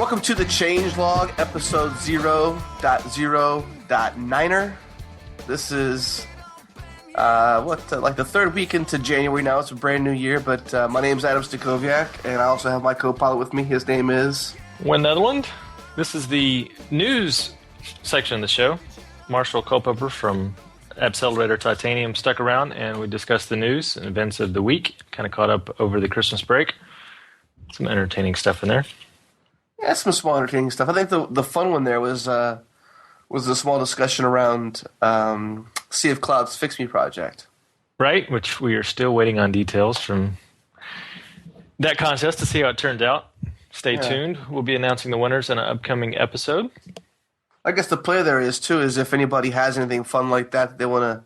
Welcome to the Changelog, episode 0.0.9er. This is, like the third week into January now. It's a brand new year, but my name's Adam Stakoviak, and I also have my co-pilot with me. His name is... Win Netherland. This is the news section of the show. Marshall Culpepper from Appcelerator Titanium stuck around, and we discussed the news and events of the week. Kind of caught up over the Christmas break. Some entertaining stuff in there. Yeah, some small entertaining stuff. I think the fun one there was a small discussion around Sea of Clouds Fix Me project. Right, which we are still waiting on details from that contest to see how it turned out. Stay tuned. We'll be announcing the winners in an upcoming episode. I guess the play there is if anybody has anything fun like that they want to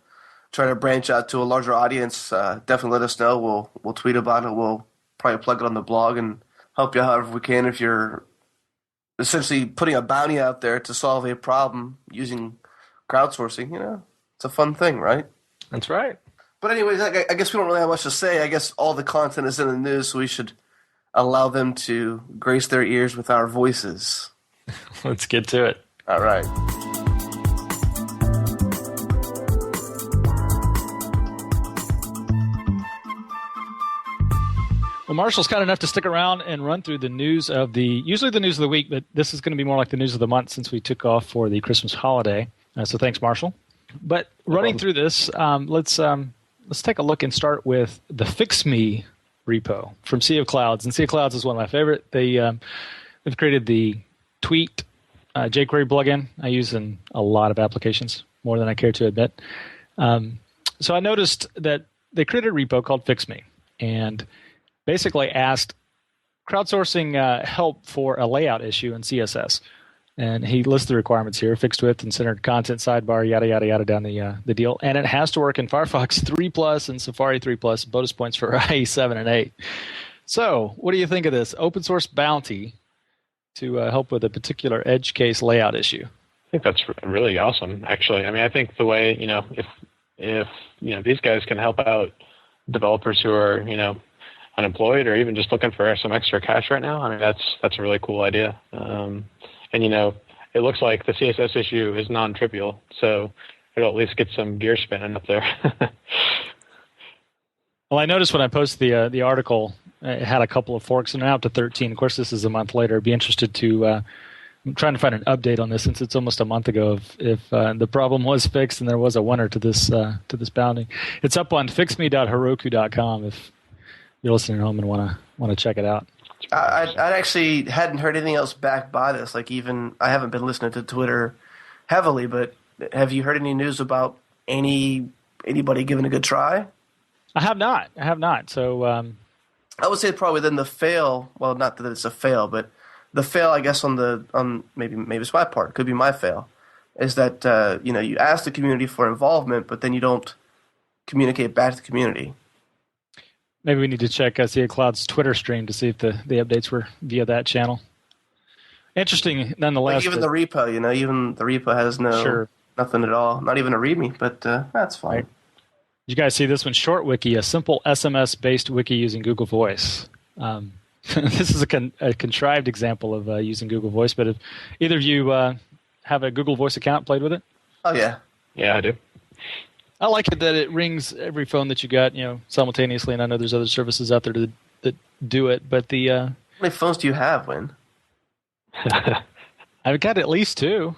try to branch out to a larger audience, definitely let us know. We'll tweet about it. We'll probably plug it on the blog and help you however we can if you're essentially putting a bounty out there to solve a problem using crowdsourcing. You know, it's a fun thing, right? That's right. But anyways, I guess we don't really have much to say. I guess all the content is in the news, so we should allow them to grace their ears with our voices. Let's get to it. All right. Well, Marshall's kind enough to stick around and run through the news of usually the news of the week, but this is going to be more like the news of the month since we took off for the Christmas holiday. So thanks, Marshall. But running through this, let's take a look and start with the Fix Me repo from Sea of Clouds. And Sea of Clouds is one of my favorite. They've created the Tweet jQuery plugin I use in a lot of applications, more than I care to admit. So I noticed that they created a repo called Fix Me, and basically asked crowdsourcing help for a layout issue in CSS. And he lists the requirements here: fixed width and centered content sidebar, yada, yada, yada, down the deal. And it has to work in Firefox 3 Plus and Safari 3 Plus, bonus points for IE 7 and 8. So what do you think of this open source bounty to help with a particular edge case layout issue? I think that's really awesome, actually. I mean, I think the way, if these guys can help out developers who are, unemployed or even just looking for some extra cash right now, I mean, that's a really cool idea. And, it looks like the CSS issue is non-trivial, so it'll at least get some gear spinning up there. Well, I noticed when I posted the article, it had a couple of forks and now up to 13. Of course, this is a month later. I'd be interested to I'm trying to find an update on this since it's almost a month ago if the problem was fixed and there was a winner to this bounty. It's up on fixme.heroku.com if you're listening at home and want to check it out. I actually hadn't heard anything else back by this. Like, even I haven't been listening to Twitter heavily, but have you heard any news about anybody giving a good try? I have not. So I would say probably then the fail. Well, not that it's a fail, but the fail, I guess, on maybe it's my part. It could be my fail. Is that you ask the community for involvement, but then you don't communicate back to the community. Maybe we need to check Sea of Cloud's Twitter stream to see if the updates were via that channel. Interesting, nonetheless. Like even the repo, even the repo has nothing at all. Not even a README, but that's fine. Right. Did you guys see this one? Short Wiki, a simple SMS-based wiki using Google Voice. This is a contrived example of using Google Voice, but if either of you have a Google Voice account, played with it? Oh, yeah. Yeah, I do. I like it that it rings every phone that you got, simultaneously, and I know there's other services out there that do it, but How many phones do you have, Win? I've got at least 2.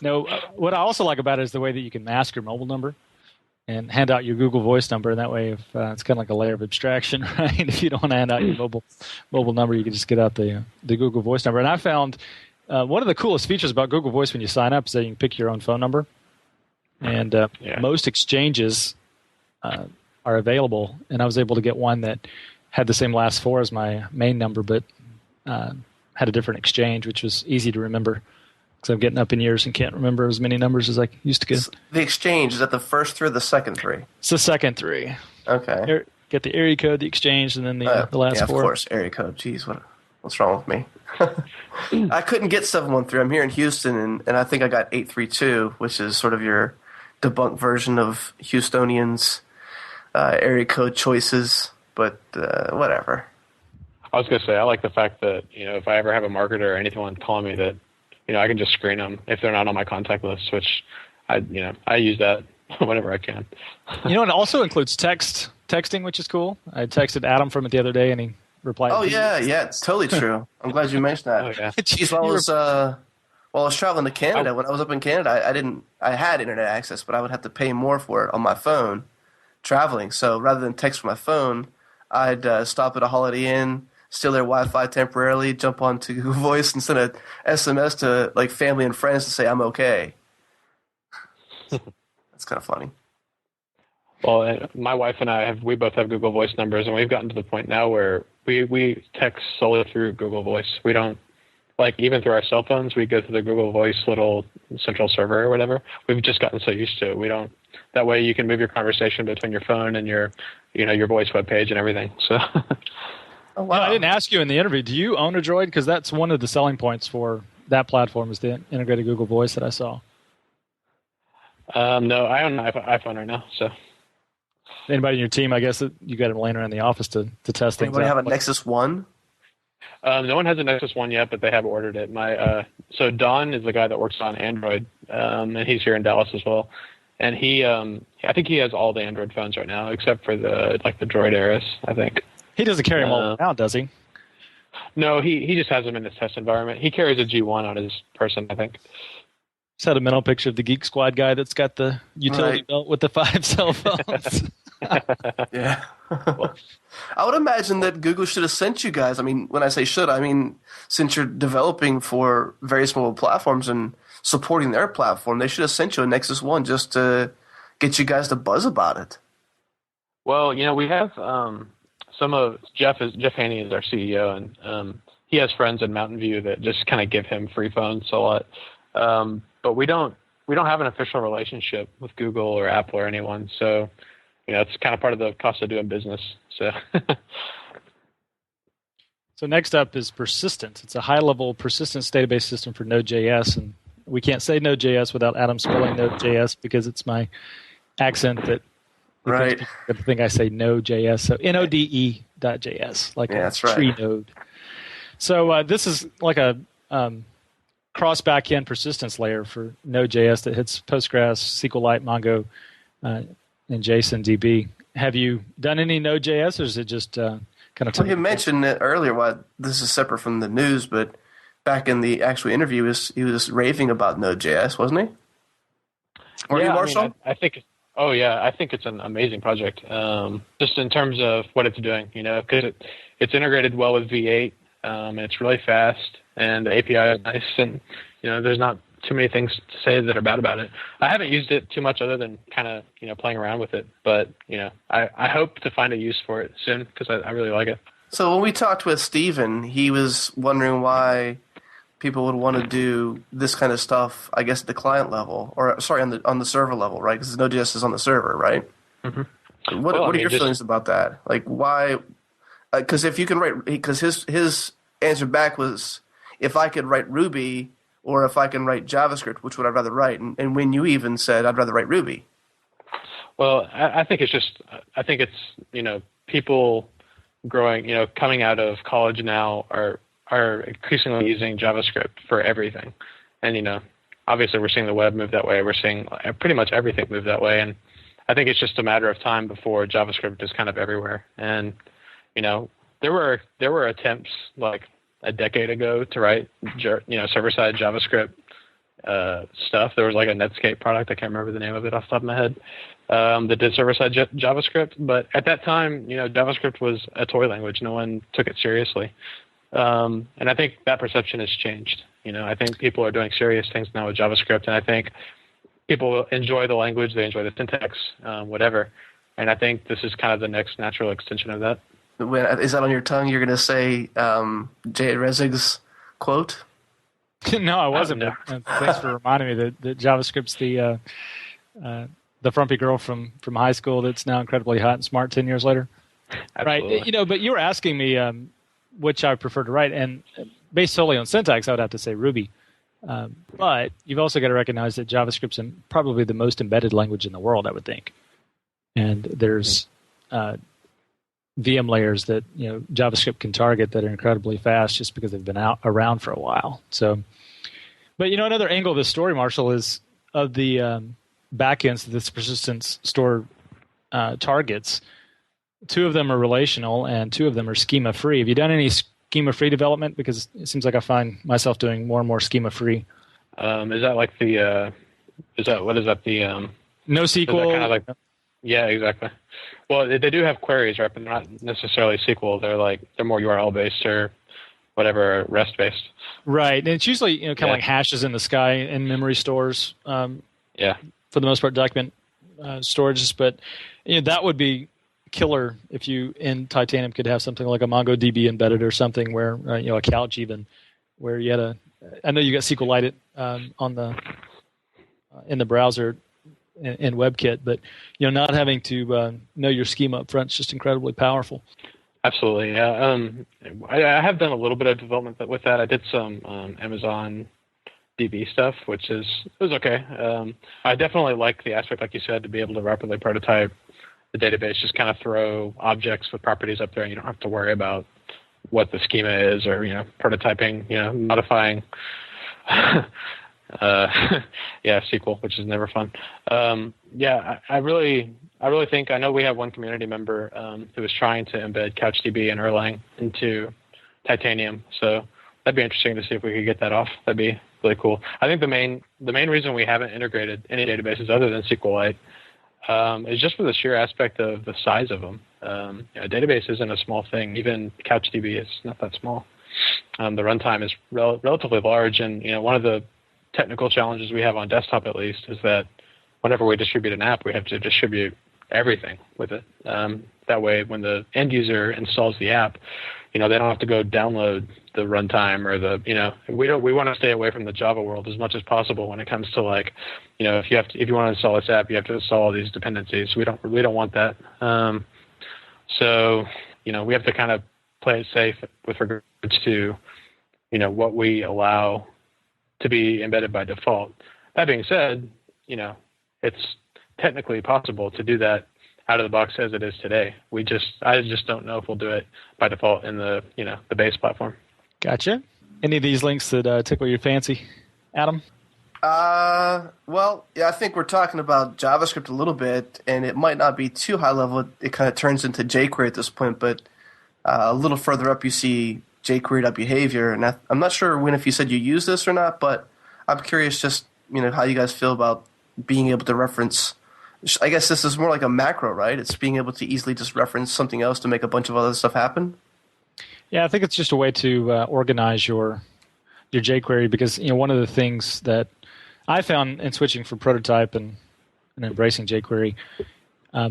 No, what I also like about it is the way that you can mask your mobile number and hand out your Google Voice number, and that way it's kind of like a layer of abstraction, right? If you don't want to hand out your mobile number, you can just get out the Google Voice number. And I found one of the coolest features about Google Voice when you sign up is that you can pick your own phone number. And most exchanges are available, and I was able to get one that had the same last 4 as my main number, but had a different exchange, which was easy to remember because I'm getting up in years and can't remember as many numbers as I used to get. The exchange, is that the first 3 or the second 3? It's the second 3. Okay. Get the area code, the exchange, and then the last 4. Of course, area code. Jeez, what's wrong with me? I couldn't get 713. I'm here in Houston, and I think I got 832, which is sort of your debunked version of Houstonians' area code choices, but whatever. I was going to say, I like the fact that, if I ever have a marketer or anyone calling me that, I can just screen them if they're not on my contact list, which I use that whenever I can. It also includes texting, which is cool. I texted Adam from it the other day, and he replied. Oh, yeah, it's totally true. I'm glad you mentioned that. Oh, yeah. Geez, while I was traveling to Canada, when I was up in Canada, I had internet access, but I would have to pay more for it on my phone traveling. So rather than text from my phone, I'd stop at a Holiday Inn, steal their Wi-Fi temporarily, jump onto Google Voice, and send an SMS to like family and friends to say I'm okay. That's kind of funny. Well, my wife and we both have Google Voice numbers, and we've gotten to the point now where we text solely through Google Voice. We don't, even through our cell phones, we go to the Google Voice little central server or whatever. We've just gotten so used to it. We don't. That way, you can move your conversation between your phone and your voice web page and everything. So. Oh, wow. I didn't ask you in the interview. Do you own a Droid? Because that's one of the selling points for that platform is the integrated Google Voice that I saw. No, I own an iPhone right now. So. Anybody in your team? I guess that you got them laying around the office to test things. Anybody have a Nexus One? No one has a Nexus One yet, but they have ordered it. So Don is the guy that works on Android, and he's here in Dallas as well. And I think he has all the Android phones right now, except for the Droid Ares, I think. He doesn't carry them all around, does he? No, he just has them in his test environment. He carries a G1 on his person, I think. Just had a mental picture of the Geek Squad guy that's got the utility belt with the 5 cell phones. Yeah. I would imagine that Google should have sent you guys. I mean, when I say should, I mean since you're developing for various mobile platforms and supporting their platform, they should have sent you a Nexus One just to get you guys to buzz about it. Well, we have Jeff Haney is our CEO, and he has friends in Mountain View that just kind of give him free phones a lot. But we don't have an official relationship with Google or Apple or anyone. So, it's kind of part of the cost of doing business. So. So next up is persistence. It's a high-level persistence database system for Node.js, and we can't say Node.js without Adam spelling Node.js because it's my accent that right. I think I say Node.js. So Node.js, like that's tree right. node. So this is like a cross backend persistence layer for Node.js that hits Postgres, SQLite, Mongo, and JSON-DB. Have you done any Node.js, or is it just kind of? Well, you mentioned it earlier. Why this is separate from the news, but back in the actual interview, he was raving about Node.js, wasn't he? Or you, Marshall? I think. Oh yeah, I think it's an amazing project. Just in terms of what it's doing, because it's integrated well with V8, and it's really fast, and the API is nice, and there's not too many things to say that are bad about it. I haven't used it too much other than kind of playing around with it, but I hope to find a use for it soon because I really like it. So when we talked with Steven, he was wondering why people would want to do this kind of stuff, I guess, at the client level, or sorry, on the server level, right? Because Node.js is on the server, right? Mm-hmm. What are your feelings about that? Like, why? Because if you can write, because his answer back was, if I could write Ruby or if I can write JavaScript, which would I rather write? And when you even said I'd rather write Ruby. Well, I think it's people growing, coming out of college now are increasingly using JavaScript for everything. And, obviously we're seeing the web move that way. We're seeing pretty much everything move that way. And I think it's just a matter of time before JavaScript is kind of everywhere. And, there were attempts like a decade ago to write, server-side JavaScript stuff. There was like a Netscape product. I can't remember the name of it off the top of my head. That did server-side JavaScript. But at that time, JavaScript was a toy language. No one took it seriously. And I think that perception has changed. I think people are doing serious things now with JavaScript, and I think people enjoy the language, they enjoy the syntax, whatever. And I think this is kind of the next natural extension of that. Is that on your tongue? You're going to say Jay Rezzig's quote? No, I wasn't. Thanks for reminding me that JavaScript's the frumpy girl from high school that's now incredibly hot and smart 10 years later. Absolutely. Right. But you were asking me which I prefer to write, and based solely on syntax, I would have to say Ruby. But you've also got to recognize that JavaScript's probably the most embedded language in the world, I would think. And there's VM layers that JavaScript can target that are incredibly fast just because they've been around for a while. So, but another angle of this story, Marshall, is of the backends that this persistence store targets. 2 of them are relational and 2 of them are schema free. Have you done any schema free development? Because it seems like I find myself doing more and more schema free. Is that like the? What is that the? NoSQL. Kind of like, yeah, exactly. Well, they do have queries, right? But they're not necessarily SQL. They're more URL based or whatever, REST based. Right, and it's usually kind of like hashes in the sky and memory stores. Yeah. For the most part, document storages, but that would be killer if you in Titanium could have something like a MongoDB embedded or something where a couch even where you had I know you got SQLite in the browser in WebKit, but not having to know your schema up front is just incredibly powerful. Absolutely, yeah. I have done a little bit of development with that. I did some Amazon DB stuff, which was okay. I definitely like the aspect, like you said, to be able to rapidly prototype the database, just kind of throw objects with properties up there, and you don't have to worry about what the schema is or prototyping, modifying. SQL, which is never fun. I really think, I know we have one community member who is trying to embed CouchDB and Erlang into Titanium, so that'd be interesting to see if we could get that off. That'd be really cool. I think the main reason we haven't integrated any databases other than SQLite is just for the sheer aspect of the size of them. A database isn't a small thing. Even CouchDB is not that small. The runtime is relatively large, and one of the technical challenges we have on desktop, at least, is that whenever we distribute an app, we have to distribute everything with it. That way, when the end user installs the app, they don't have to go download the runtime or we want to stay away from the Java world as much as possible when it comes to if you want to install this app, you have to install all these dependencies. We don't want that. So we have to kind of play it safe with regards to what we allow to be embedded by default. That being said, it's technically possible to do that out of the box as it is today. I just don't know if we'll do it by default in the base platform. Gotcha. Any of these links that tickle your fancy, Adam? Well, yeah, I think we're talking about JavaScript a little bit, and it might not be too high level. It kind of turns into jQuery at this point, but a little further up you see jQuery.behavior, and I'm not sure, Win, if you said you use this or not, but I'm curious just, how you guys feel about being able to reference. I guess this is more like a macro, right? It's being able to easily just reference something else to make a bunch of other stuff happen. Yeah, I think it's just a way to organize your jQuery, because one of the things that I found in switching from Prototype and embracing jQuery,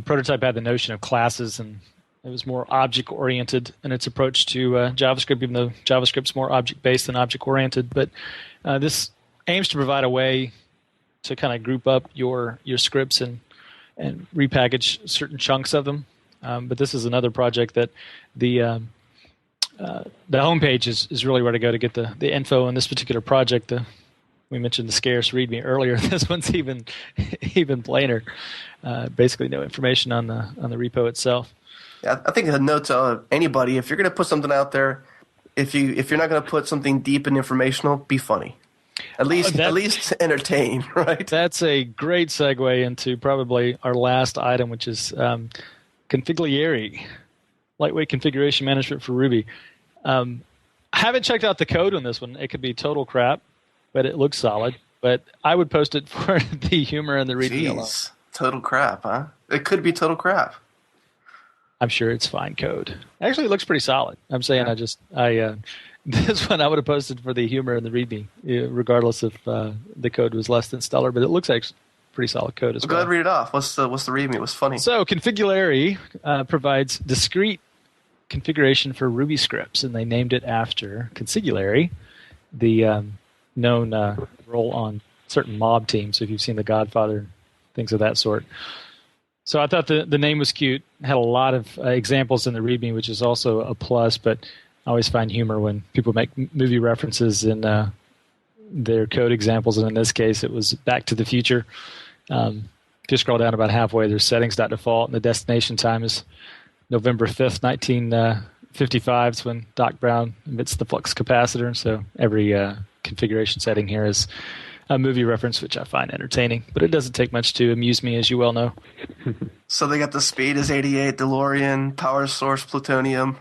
Prototype had the notion of classes, and it was more object-oriented in its approach to JavaScript, even though JavaScript's more object-based than object-oriented. But this aims to provide a way to kind of group up your scripts and repackage certain chunks of them. But this is another project that the homepage is really where to go to get the info on this particular project. We mentioned the scarce README earlier. This one's even plainer. Basically, no information on the repo itself. Yeah, I think a note to anybody: if you're going to put something out there, if you're not going to put something deep and informational, be funny. At least entertain, right? That's a great segue into probably our last item, which is Configliere, lightweight configuration management for Ruby. I haven't checked out the code on this one. It could be total crap, but it looks solid. But I would post it for the humor and the reading alone. Total crap, huh? It could be total crap. I'm sure it's fine code. Actually, it looks pretty solid. I'm saying this one I would have posted for the humor and the README, regardless if the code was less than stellar. But it looks like pretty solid code as well. Go ahead and read it off. What's the README? It was funny. So Configliere provides discrete configuration for Ruby scripts, and they named it after Consigliere, the known role on certain mob teams. So if you've seen The Godfather, things of that sort. So I thought the name was cute. It had a lot of examples in the README, which is also a plus, but I always find humor when people make movie references in their code examples, and in this case it was Back to the Future. If you scroll down about halfway, there's settings.default, and the destination time is November 5th, 1955 is when Doc Brown emits the flux capacitor. So every configuration setting here is a movie reference, which I find entertaining. But it doesn't take much to amuse me, as you well know. So they got the speed is 88, DeLorean, power source, plutonium.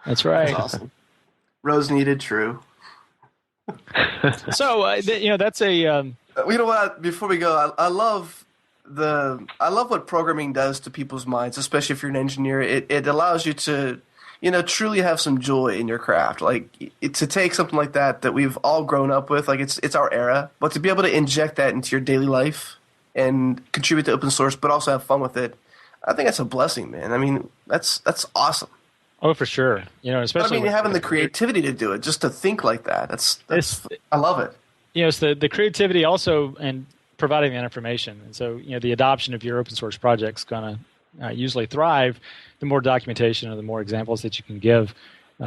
That's right. That's awesome. Rose needed, true. So that's a. You know what? Before we go, I love what programming does to people's minds, especially if you're an engineer. It allows you to, truly have some joy in your craft. Like to take something like that we've all grown up with, like it's our era, but to be able to inject that into your daily life and contribute to open source, but also have fun with it, I think that's a blessing, man. I mean, that's awesome. Oh, for sure. Especially having the creativity to do it, just to think like that. That's I love it. It's the creativity also and providing that information. And so, the adoption of your open source project's going to usually thrive the more documentation or the more examples that you can give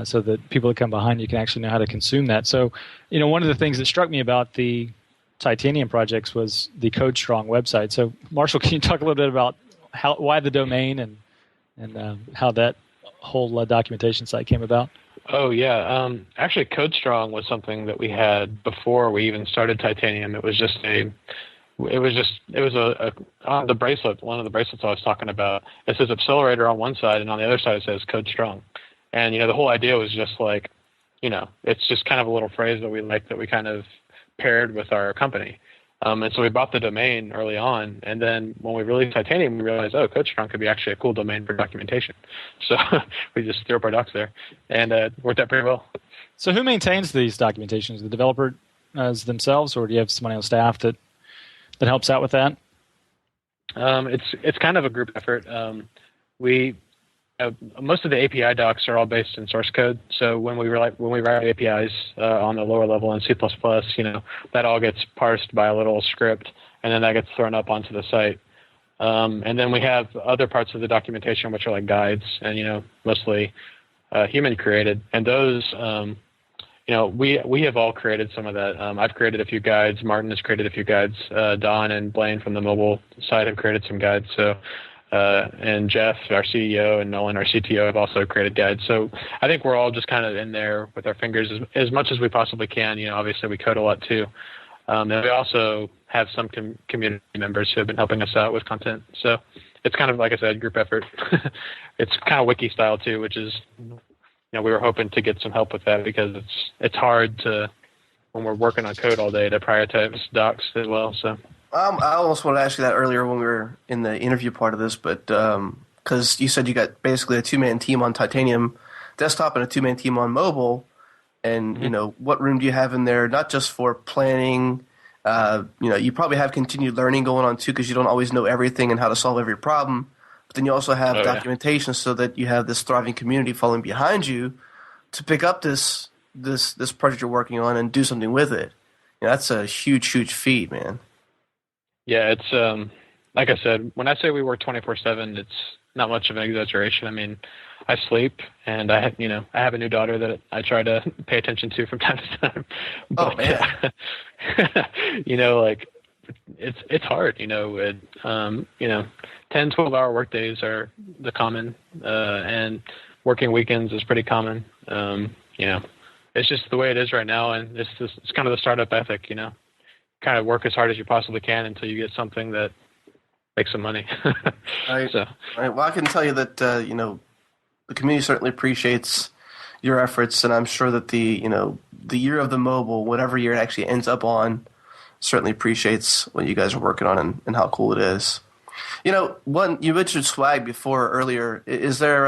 so that people that come behind you can actually know how to consume that. So, one of the things that struck me about the Titanium projects was the CodeStrong website. So, Marshall, can you talk a little bit about why the domain and how that whole documentation site came about? Oh yeah, actually, CodeStrong was something that we had before we even started Titanium. It was on the bracelet. One of the bracelets I was talking about. It says Appcelerator on one side, and on the other side it says CodeStrong. And the whole idea was just like, it's just kind of a little phrase that we like that we kind of paired with our company. And so we bought the domain early on, and then when we released Titanium, we realized, CodeStrong could be actually a cool domain for documentation. So we just threw up our docs there, and it worked out pretty well. So who maintains these documentations? The developer themselves, or do you have somebody on staff that helps out with that? It's kind of a group effort. Most of the API docs are all based in source code. So when we write APIs on the lower level in C++, that all gets parsed by a little script, and then that gets thrown up onto the site. And then we have other parts of the documentation which are like guides and mostly human created. And those we have all created some of that. I've created a few guides. Martin has created a few guides. Don and Blaine from the mobile side have created some guides. So. And Jeff, our CEO, and Nolan, our CTO, have also created guides. So I think we're all just kind of in there with our fingers as much as we possibly can. Obviously we code a lot too. And we also have some community members who have been helping us out with content. So it's kind of, like I said, group effort. It's kind of wiki style too, which is, we were hoping to get some help with that because it's hard to, when we're working on code all day, to prioritize docs as well. So. I almost wanted to ask you that earlier when we were in the interview part of this, but because you said you got basically a two-man team on Titanium desktop and a two-man team on mobile, and what room do you have in there? Not just for planning, you probably have continued learning going on too, because you don't always know everything and how to solve every problem. But then you also have documentation so that you have this thriving community following behind you to pick up this project you're working on and do something with it. That's a huge feat, man. Yeah, it's like I said, when I say we work 24/7, it's not much of an exaggeration. I mean, I sleep, and I have a new daughter that I try to pay attention to from time to time. But, man, like it's hard. 10, 12-hour workdays are the common, and working weekends is pretty common. It's just the way it is right now, and it's kind of the startup ethic. Kind of work as hard as you possibly can until you get something that makes some money. Right. Well, I can tell you that the community certainly appreciates your efforts, and I'm sure that the year of the mobile, whatever year it actually ends up on, certainly appreciates what you guys are working on and how cool it is. You mentioned swag earlier. Is there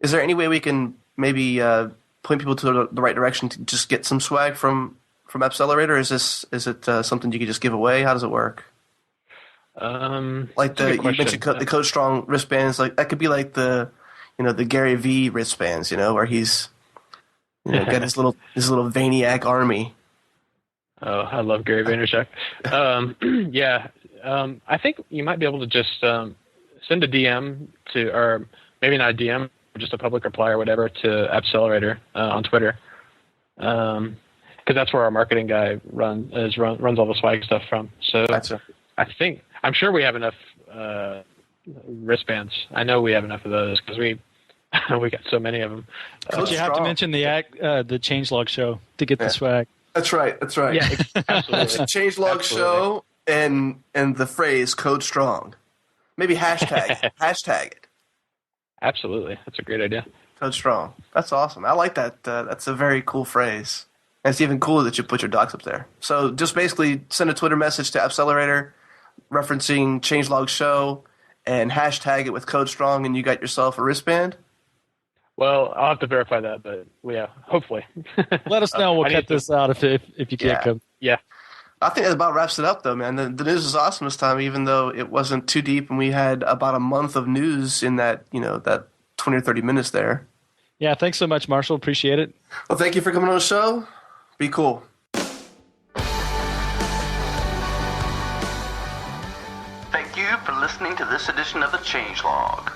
any way we can maybe point people to the right direction to just get some swag from Appcelerator? Is it something you could just give away? How does it work? You mentioned the CodeStrong wristbands. Like that could be like the Gary V wristbands. Where he's got his little Vayniac army. Oh, I love Gary Vaynerchuk. I think you might be able to just send a DM to, or maybe not a DM, just a public reply or whatever to Appcelerator on Twitter. Because that's where our marketing guy runs all the swag stuff from. So gotcha. I'm sure we have enough wristbands. I know we have enough of those because we got so many of them. But you have to mention the changelog show to get the swag. That's right. Yeah, absolutely. Changelog show and the phrase "code strong." Maybe hashtag it. Absolutely, that's a great idea. Code strong. That's awesome. I like that. That's a very cool phrase. And it's even cooler that you put your docs up there. So just basically send a Twitter message to Appcelerator referencing changelog show and hashtag it with code strong, and you got yourself a wristband. Well, I'll have to verify that, but yeah, hopefully. Let us know. We'll cut this out if you can't come. Yeah. I think that about wraps it up, though, man. The news is awesome this time, even though it wasn't too deep, and we had about a month of news in that 20 or 30 minutes there. Yeah, thanks so much, Marshall. Appreciate it. Well, thank you for coming on the show. Be cool. Thank you for listening to this edition of the Changelog.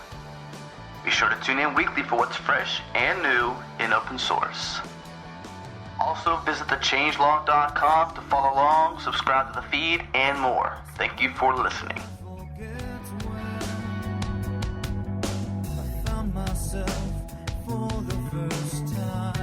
Be sure to tune in weekly for what's fresh and new in open source. Also, visit thechangelog.com to follow along, subscribe to the feed, and more. Thank you for listening. I found myself for the first time.